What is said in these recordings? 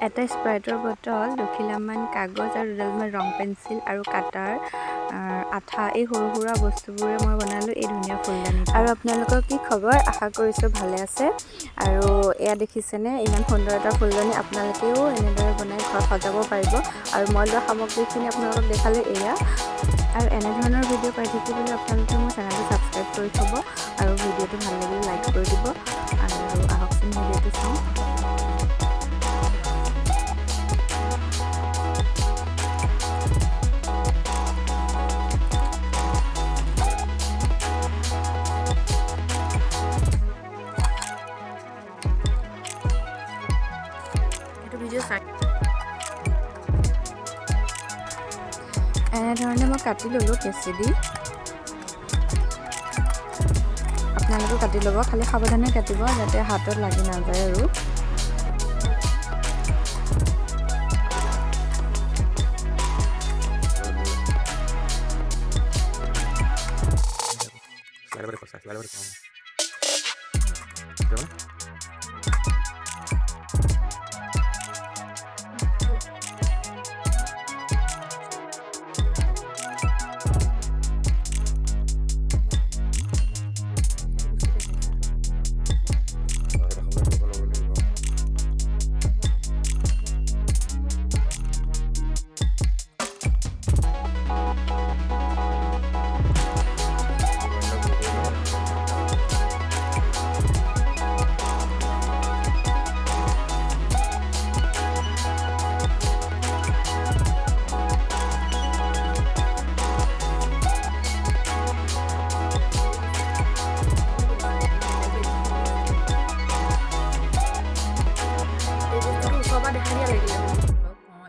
এটা স্প্ৰাইটৰ বটল, 2 খিলামান কাগজ আৰু দুডালমান ৰং পেঞ্চিল আৰু কাটাৰ আঠা, এই সৰু সুৰা বস্তুবোৰে মই বনালোঁ এই ধুনীয়া ফুলদানি। আৰু আপোনালোকৰ কি খবৰ? আশা কৰিছোঁ ভালে আছে। আৰু এয়া দেখিছেনে, ইমান সুন্দৰ এটা ফুলদানি। আপোনালোকেও এনেদৰে বনাই ঘৰ সজাব পাৰিব। আৰু মই লোৱা সামগ্ৰীখিনি আপোনালোকক দেখালোঁ এয়া। আৰু এনেধৰণৰ ভিডিঅ' পাই থাকিবলৈ আপোনালোকে মোৰ চেনেলটো ছাবস্ক্ৰাইব কৰি থ'ব আৰু ভিডিঅ'টো ভাল লাগিলে লাইক কৰি দিব। আৰু আহকচোন ভিডিঅ'টো চাওঁ। এনেধৰণে মই কাটি ল'লোঁ কেঁচি দি। আপোনালোকেও কাটি ল'ব, খালি সাৱধানে কাটিব যাতে হাতত লাগি নাযায় আৰু।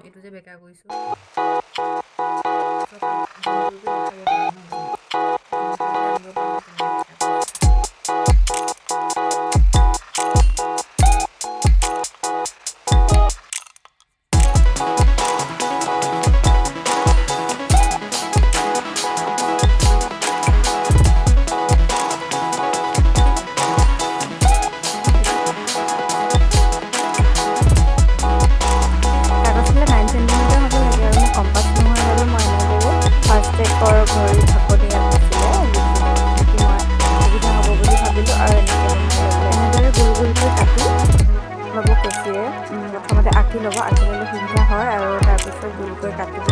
এইটো যে বেকা কৰিছোঁ ঘড়ী ঢাকনি ইয়াত আছিলে, মই সুবিধা হ'ব বুলি ভাবিলোঁ আৰু এনেদৰে গোল গোলকৈ কাটি ল'ব কেঁচিৰে। প্ৰথমতে আঁকি ল'ব, আঁকি ল'লে সুবিধা হয় আৰু তাৰপিছত গোলকৈ কাটিব।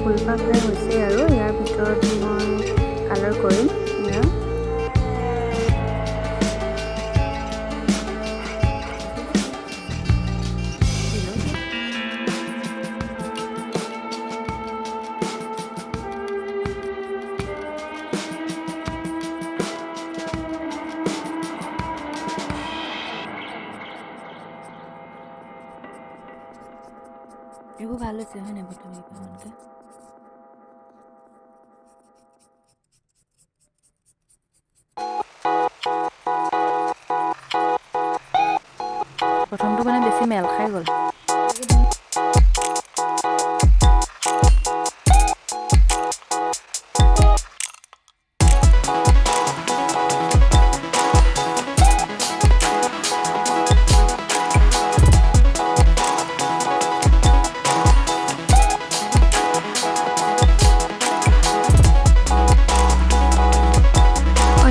ফুলপাহ প্ৰায় হৈছে আৰু ইয়াৰ ভিতৰত মই কালাৰ কৰিম। এইবোৰ ভাল হৈছে হয় নাই প্ৰথমে? প্ৰথমটো মানে বেছি মেল খাই গ'ল।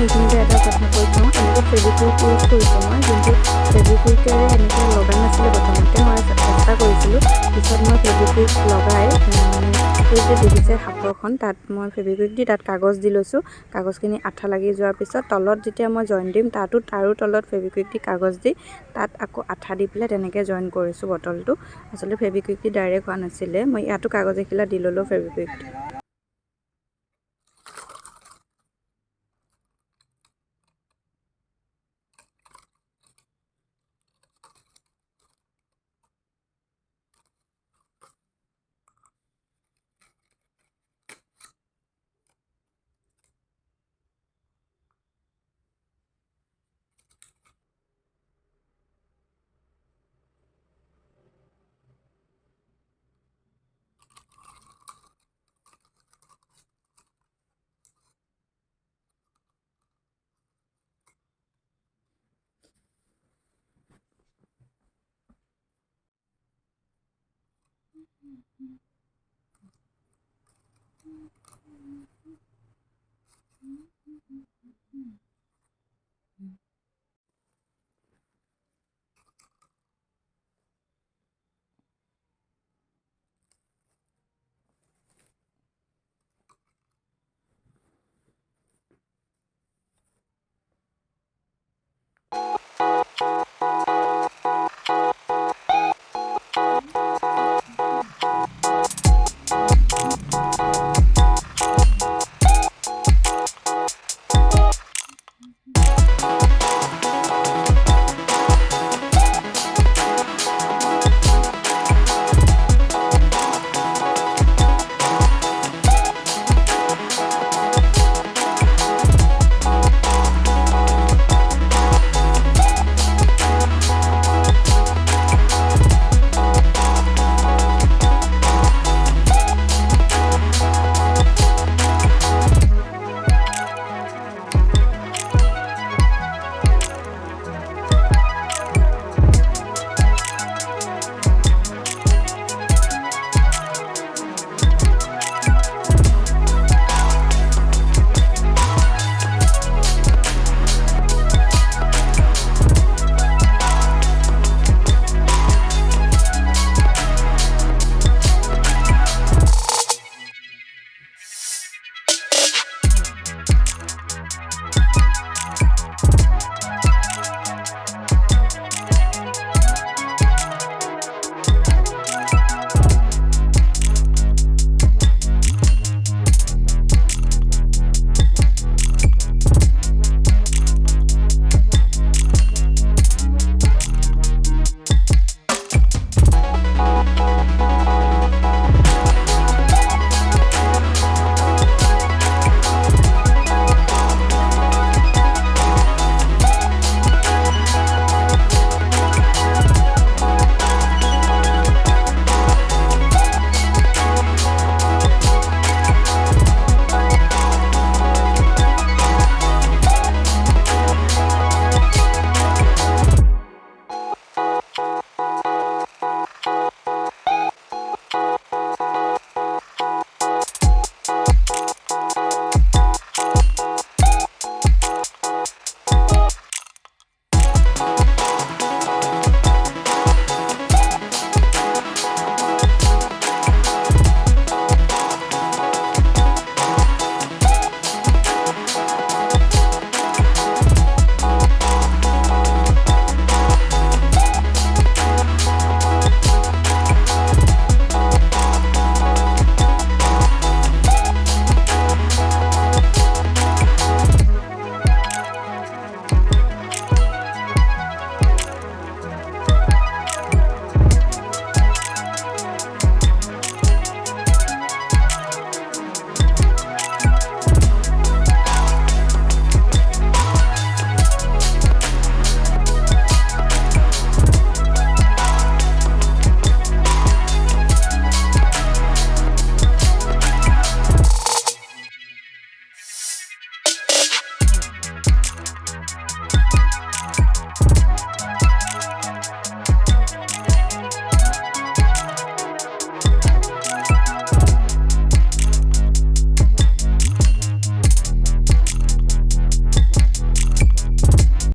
এইখিনিতে এটা কথা কৈ থওঁ, এনেকৈ ফেব্ৰিকুইক ইউজ কৰিছোঁ মই, কিন্তু ফেব্ৰিকুইকেৰে এনেকৈ লগা নাছিলে প্ৰথমতে। মই চেষ্টা কৰিছিলোঁ, পিছত মই ফেব্ৰিকুইক লগাই এই যে দেখিছে সাঁফৰখন, তাত মই ফেব্ৰিকুইক দি তাত কাগজ দি লৈছোঁ। কাগজখিনি আঠা লাগি যোৱাৰ পিছত তলত যেতিয়া মই জইন দিম, তাৰো তলত ফেব্ৰিকুইক দি কাগজ দি তাত আকৌ আঠা দি পেলাই তেনেকৈ জইন কৰিছোঁ বটলটো। আচলতে ফেব্ৰিকুইক দি ডাইৰেক্ট হোৱা নাছিলে, মই ইয়াতো কাগজ এখিলা দি ল'লোঁ ফেব্ৰিকুইক দি।